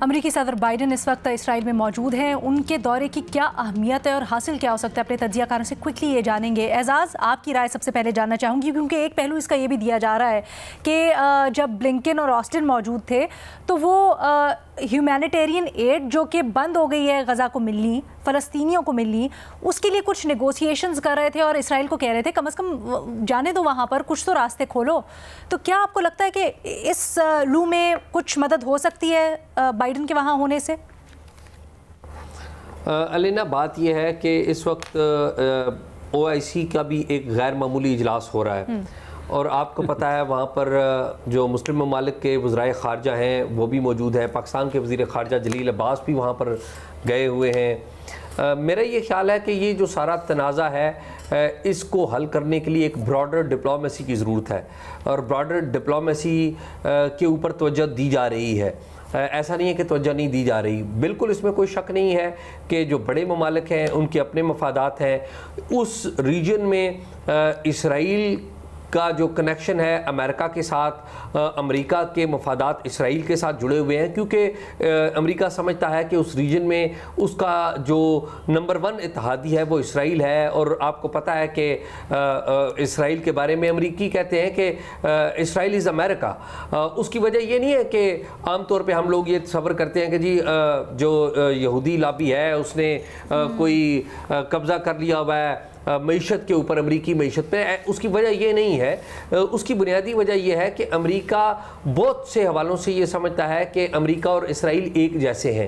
امریکی صدر بائیڈن اس وقت اسرائیل میں موجود ہیں، ان کے دورے کی کیا اہمیت ہے اور حاصل کیا ہو سکتا ہے، اپنے تجزیہ کاروں سے کوئکلی یہ جانیں گے۔ اعزاز، آپ کی رائے سب سے پہلے جاننا چاہوں گی، کیونکہ ایک پہلو اس کا یہ بھی دیا جا رہا ہے کہ جب بلنکن اور آسٹن موجود تھے تو وہ ہیومینیٹیرین ایڈ جو کہ بند ہو گئی ہے غزہ کو ملنی، فلسطینیوں کو ملنی، اس کے لیے کچھ نیگوسیشنز کر رہے تھے اور اسرائیل کو کہہ رہے تھے کم از کم جانے دو وہاں پر، کچھ تو راستے کھولو۔ تو کیا آپ کو لگتا ہے کہ اس لو میں کچھ مدد ہو سکتی ہے بائیڈن کے وہاں ہونے سے؟ علینا، بات یہ ہے کہ اس وقت OIC کا بھی ایک غیر معمولی اجلاس ہو رہا ہے، اور آپ کو پتہ ہے وہاں پر جو مسلم ممالک کے وزرائے خارجہ ہیں وہ بھی موجود ہیں، پاکستان کے وزیر خارجہ جلیل عباس بھی وہاں پر گئے ہوئے ہیں۔ میرا یہ خیال ہے کہ یہ جو سارا تنازع ہے اس کو حل کرنے کے لیے ایک براڈر ڈپلومیسی کی ضرورت ہے، اور براڈر ڈپلومیسی کے اوپر توجہ دی جا رہی ہے۔ ایسا نہیں ہے کہ توجہ نہیں دی جا رہی، بالکل اس میں کوئی شک نہیں ہے کہ جو بڑے ممالک ہیں ان کے اپنے مفادات ہیں۔ اس ریجن میں اسرائیل کا جو کنیکشن ہے امریکہ کے ساتھ، امریکہ کے مفادات اسرائیل کے ساتھ جڑے ہوئے ہیں، کیونکہ امریکہ سمجھتا ہے کہ اس ریجن میں اس کا جو نمبر 1 اتحادی ہے وہ اسرائیل ہے، اور آپ کو پتہ ہے کہ اسرائیل کے بارے میں امریکی کہتے ہیں کہ اسرائیل از امریکہ۔ اس کی وجہ یہ نہیں ہے کہ عام طور پہ ہم لوگ یہ تصور کرتے ہیں کہ جی جو یہودی لابی ہے اس نے کوئی قبضہ کر لیا ہوا ہے معیشت کے اوپر، امریکی معیشت پہ۔ اس کی وجہ یہ نہیں ہے، اس کی بنیادی وجہ یہ ہے کہ امریکہ بہت سے حوالوں سے یہ سمجھتا ہے کہ امریکہ اور اسرائیل ایک جیسے ہیں۔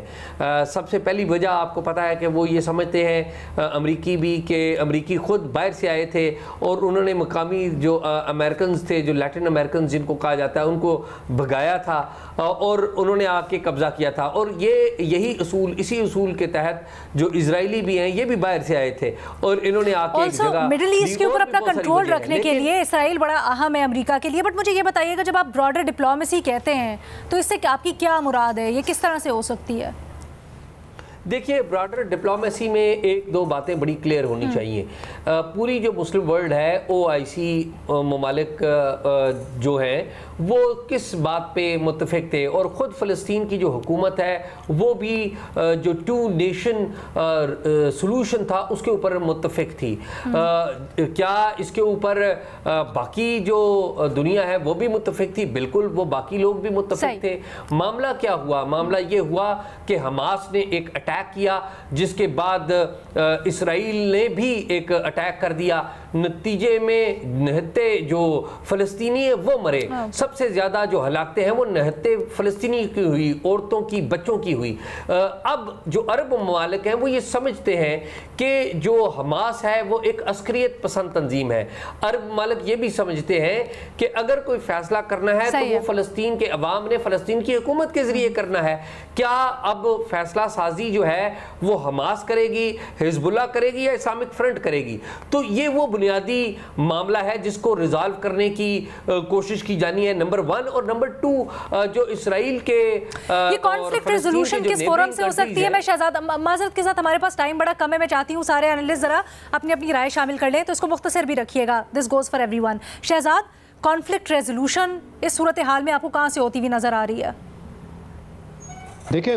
سب سے پہلی وجہ آپ کو پتہ ہے کہ وہ یہ سمجھتے ہیں امریکی بھی کہ امریکی خود باہر سے آئے تھے اور انہوں نے مقامی جو امریکنز تھے، جو لیٹن امریکنز جن کو کہا جاتا ہے، ان کو بھگایا تھا اور انہوں نے آ کے قبضہ کیا تھا، اور یہی اصول، اسی اصول کے تحت جو اسرائیلی بھی ہیں یہ بھی باہر سے آئے تھے، اور انہوں نے مڈل ایسٹ کے اوپر اپنا کنٹرول رکھنے کے لیے اسرائیل بڑا اہم ہے امریکہ کے لیے۔ بٹ مجھے یہ بتائیے گا، جب آپ براڈر ڈپلومیسی کہتے ہیں تو اس سے آپ کی کیا مراد ہے، یہ کس طرح سے ہو سکتی ہے؟ دیکھیے، براڈر ڈپلومیسی میں ایک دو باتیں بڑی کلیئر ہونی چاہیے۔ پوری جو مسلم ورلڈ ہے، OIC ممالک جو ہیں وہ کس بات پہ متفق تھے، اور خود فلسطین کی جو حکومت ہے وہ بھی جو 2 نیشن سلوشن تھا اس کے اوپر متفق تھی۔ کیا اس کے اوپر باقی جو دنیا ہے وہ بھی متفق تھی؟ بالکل، وہ باقی لوگ بھی متفق تھے۔ معاملہ کیا ہوا؟ معاملہ یہ ہوا کہ حماس نے ایک اٹیک کیا، جس کے بعد اسرائیل نے بھی ایک اٹیک کر دیا، نتیجے میں نہتے جو فلسطینی ہیں وہ مرے۔ سب سے زیادہ جو ہلاکتیں ہیں وہ نہتے فلسطینی کی ہوئی، عورتوں کی، بچوں کی ہوئی۔ اب جو عرب ممالک ہیں وہ یہ سمجھتے ہیں کہ جو حماس ہے وہ ایک عسکریت پسند تنظیم ہے۔ عرب ممالک یہ بھی سمجھتے ہیں کہ اگر کوئی فیصلہ کرنا ہے تو وہ فلسطین کے عوام نے، فلسطین کی حکومت کے ذریعے کرنا ہے۔ کیا اب فیصلہ سازی جو ہے وہ حماس کرے گی، حزب اللہ کرے گی، یا اسلامک فرنٹ کرے گی؟ تو یہ وہ بنیادی معاملہ ہے جس کو ریزالو کرنے کی کوشش کی جانی ہے، نمبر 1۔ اور نمبر 2 جو اسرائیل کے یہ کانفلکٹ ریزولوشن کس فورم سے ہو سکتی ہے؟ میں شہزاد، معذرت کے ساتھ ہمارے پاس ٹائم بڑا کم ہے، میں چاہتی ہوں سارے اینالسٹ ذرا اپنی اپنی رائے شامل کر لیں، تو اس کو مختصر بھی رکھیے گا۔ دس گوز فار ایوری ون۔ شہزاد، کانفلکٹ ریزولوشن اس صورتحال میں آپ کو کہاں سے ہوتی ہوئی نظر آ رہی ہے؟ دیکھیں،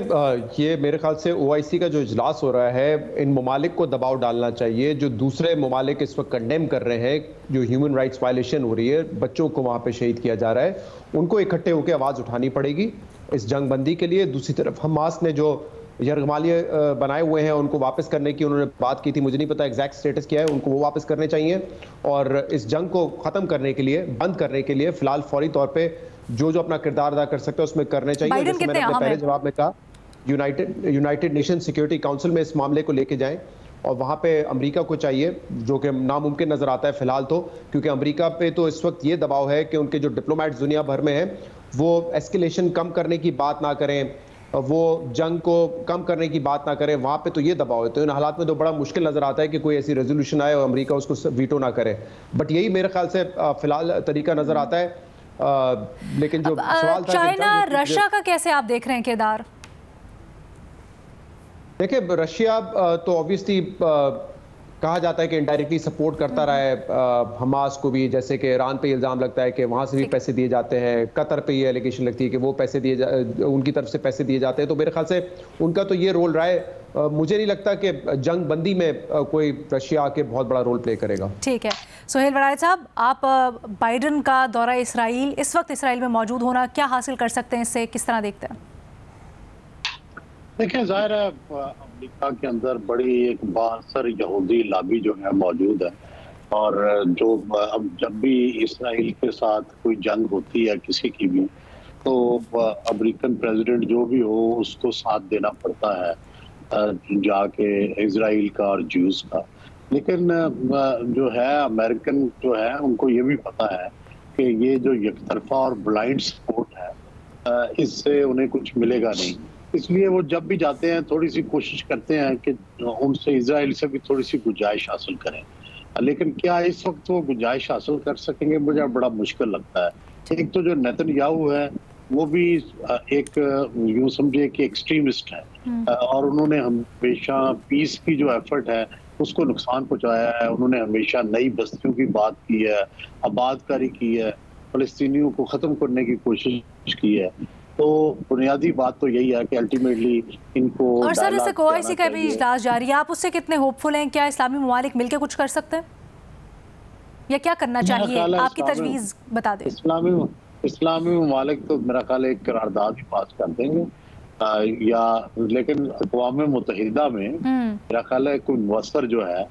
یہ میرے خیال سے OIC کا جو اجلاس ہو رہا ہے، ان ممالک کو دباؤ ڈالنا چاہیے جو دوسرے ممالک اس وقت کنڈیم کر رہے ہیں، جو ہیومن رائٹس وائلیشن ہو رہی ہے، بچوں کو وہاں پہ شہید کیا جا رہا ہے، ان کو اکٹھے ہو کے آواز اٹھانی پڑے گی اس جنگ بندی کے لیے۔ دوسری طرف حماس نے جو یرغمالیے بنائے ہوئے ہیں ان کو واپس کرنے کی انہوں نے بات کی تھی، مجھے نہیں پتا ایگزیکٹ سٹیٹس کیا ہے، ان کو وہ واپس کرنے چاہیے، اور اس جنگ کو ختم کرنے کے لیے، بند کرنے کے لیے فی الحال فوری طور پہ جو اپنا کردار ادا کر سکتے ہیں اس میں کرنے چاہیے۔ جیسے میں نے اپنے پہلے جواب میں کہا، یونائٹڈ نیشن سیکیورٹی کاؤنسل میں اس معاملے کو لے کے جائیں، اور وہاں پہ امریکہ کو چاہیے، جو کہ ناممکن نظر آتا ہے فی الحال تو، کیونکہ امریکہ پہ تو اس وقت یہ دباؤ ہے کہ ان کے جو ڈپلومیٹس دنیا بھر میں ہیں وہ ایسکیلیشن کم کرنے کی بات نہ کریں، وہ جنگ کو کم کرنے کی بات نہ کریں، وہاں پہ تو یہ دباؤ ہے۔ تو ان حالات میں تو بڑا مشکل نظر آتا ہے کہ کوئی ایسی ریزولوشن آئے اور امریکہ اس کو ویٹو نہ کرے، بٹ یہی میرے خیال سے فی الحال طریقہ نظر آتا ہے۔ لیکن جو سوال تھا چائنا رشیا کا کیسے آپ دیکھ رہے ہیں کردار؟ دیکھیں، رشیا تو obviously کہا جاتا ہے کہ انڈائریکٹلی سپورٹ کرتا رہا ہے حماس کو بھی، جیسے کہ ایران پہ الزام لگتا ہے کہ وہاں سے بھی پیسے دیے جاتے ہیں، قطر پہ یہ ایلیگیشن لگتی ہے کہ وہ پیسے ان کی طرف سے پیسے دیے جاتے ہیں. تو میرے خیال سے ان کا تو یہ رول رہا ہے. مجھے نہیں لگتا کہ جنگ بندی میں کوئی رشیا آ کے بہت بڑا رول پلے کرے گا. ٹھیک ہے. سہیل وڑائے صاحب، آپ بائیڈن کا دورہ اسرائیل، اس وقت اسرائیل میں موجود ہونا کیا حاصل کر سکتے ہیں، اس سے کس طرح دیکھتے ہیں؟ دیکھیں، ظاہر ہے امریکہ کے اندر بڑی ایک بااثر یہودی لابی جو ہے موجود ہے، اور جو اب جب بھی اسرائیل کے ساتھ کوئی جنگ ہوتی ہے کسی کی بھی، تو امریکن پریزیڈنٹ جو بھی ہو اس کو ساتھ دینا پڑتا ہے جا کے اسرائیل کا اور جیوز کا. لیکن جو ہے امریکن جو ہے ان کو یہ بھی پتا ہے کہ یہ جو یک طرفہ اور بلائنڈ سپورٹ ہے اس سے انہیں کچھ ملے گا نہیں. اس لیے وہ جب بھی جاتے ہیں تھوڑی سی کوشش کرتے ہیں کہ ان سے اسرائیل سے بھی تھوڑی سی گنجائش حاصل کریں. لیکن کیا اس وقت وہ گنجائش حاصل کر سکیں گے؟ مجھے بڑا مشکل لگتا ہے. ایک تو جو نیتن یاہو ہے وہ بھی ایک یوں سمجھے کہ ایکسٹریمسٹ ہے، اور انہوں نے ہمیشہ پیس کی جو ایفرٹ ہے اس کو نقصان پہنچایا ہے. انہوں نے ہمیشہ نئی بستیوں کی بات کی ہے، آباد کاری کی ہے، فلسطینیوں کو ختم کرنے کی کوشش کی ہے. تو بنیادی بات تو یہی ہے کہ الٹیمیٹلی ان کو، اور سر اس سے OIC کا بھی اجلاس جاری ہے، آپ اس سے کتنے ہوپ فل ہیں؟ کیا اسلامی ممالک مل کے کچھ کر سکتے ہیں یا کیا کرنا چاہیے؟ آپ کی تجویز بتا دیں. اسلامی ممالک تو میرا خیال ہے ایک قرارداد ہی پاس کر دیں گے، یا لیکن اقوام متحدہ میں میرا خیال ہے کوئی مؤثر جو ہے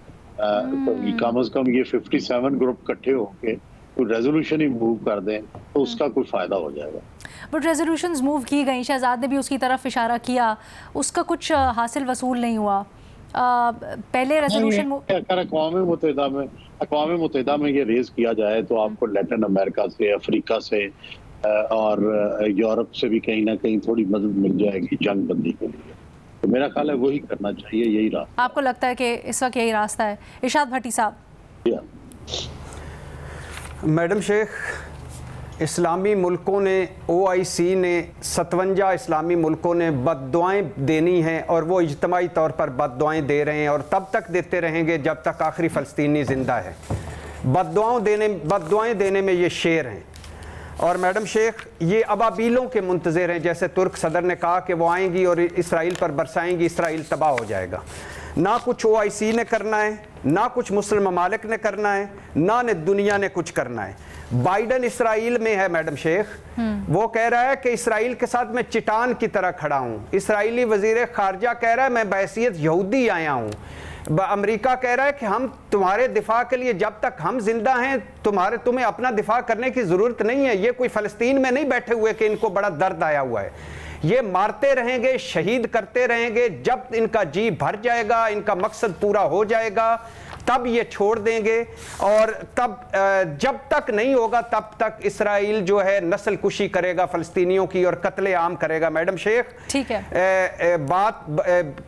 کم از کم یہ 57 گروپ کٹھے ہو کے کوئی ریزولوشن ہی موو کر دیں تو اس کا کوئی فائدہ ہو جائے گا. بٹ ریزولوشنز موو کی گئیں، شہزاد نے بھی اس کی طرف اشارہ کیا، اس کا کچھ حاصل وصول نہیں ہوا. پہلے ریزولوشن اگر اقوام متحدہ میں یہ ریز کیا جائے تو آپ کو لیٹن امریکہ سے، افریقہ سے اور یورپ سے بھی کہیں نہ کہیں تھوڑی مدد مل جائے گی جنگ بندی کے لیے. تو میرا خیال ہے وہی کرنا چاہیے، یہی راستہ. آپ کو لگتا ہے کہ اس وقت یہی راستہ ہے؟ ارشاد بھٹی صاحب. میڈم شیخ، اسلامی ملکوں نے، OIC نے 57 اسلامی ملکوں نے بد دعائیں دینی ہیں، اور وہ اجتماعی طور پر بد دعائیں دے رہے ہیں اور تب تک دیتے رہیں گے جب تک آخری فلسطینی زندہ ہے. بد دعائیں دینے میں یہ شیر ہیں. اور میڈم شیخ، یہ ابابیلوں کے منتظر ہیں، جیسے ترک صدر نے کہا کہ وہ آئیں گی اور اسرائیل پر برسائیں گی، اسرائیل تباہ ہو جائے گا. نہ کچھ OIC نے کرنا ہے، نہ کچھ مسلم ممالک نے کرنا ہے، نہ دنیا نے کچھ کرنا ہے. بائیڈن اسرائیل میں ہے میڈم شیخ، وہ کہہ رہا ہے کہ اسرائیل کے ساتھ میں چٹان کی طرح کھڑا ہوں. اسرائیلی وزیر خارجہ کہہ رہا ہے میں بحیثیت یہودی آیا ہوں. امریکہ کہہ رہا ہے کہ ہم تمہارے دفاع کے لیے جب تک ہم زندہ ہیں تمہیں اپنا دفاع کرنے کی ضرورت نہیں ہے. یہ کوئی فلسطین میں نہیں بیٹھے ہوئے کہ ان کو بڑا درد آیا ہوا ہے. یہ مارتے رہیں گے، شہید کرتے رہیں گے، جب ان کا جی بھر جائے گا، ان کا مقصد پورا ہو جائے گا تب یہ چھوڑ دیں گے. اور تب جب تک نہیں ہوگا تب تک اسرائیل جو ہے نسل کشی کرے گا فلسطینیوں کی اور قتل عام کرے گا. میڈم شیخ، ٹھیک ہے، بات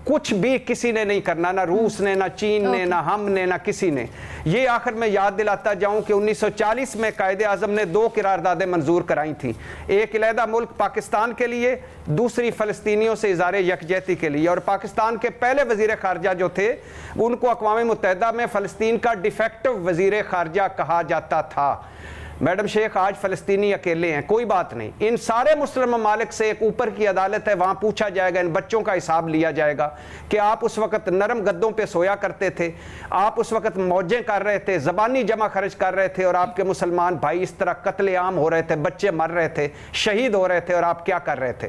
کچھ بھی کسی نے نہیں کرنا، نہ روس نے، نہ چین نے، نہ ہم نے، نہ کسی نے. یہ آخر میں یاد دلاتا جاؤں کہ 1940 میں قائد اعظم نے 2 قراردادیں منظور کرائی تھیں، ایک علیحدہ ملک پاکستان کے لیے، دوسری فلسطینیوں سے اظہار یکجہتی کے لیے. اور پاکستان کے پہلے وزیر خارجہ جو تھے ان کو اقوام متحدہ میں فلسطین کا ڈیفیکٹو وزیر خارجہ کہا جاتا تھا. میڈم شیخ، آج فلسطینی اکیلے ہیں، کوئی بات نہیں. ان سارے مسلم ممالک سے ایک اوپر کی عدالت ہے، وہاں پوچھا جائے گا، ان بچوں کا حساب لیا جائے گا کہ آپ اس وقت نرم گدوں پہ سویا کرتے تھے، آپ اس وقت موجیں کر رہے تھے، زبانی جمع خرچ کر رہے تھے، اور آپ کے مسلمان بھائی اس طرح قتل عام ہو رہے تھے، بچے مر رہے تھے، شہید ہو رہے تھے، اور آپ کیا کر رہے تھے.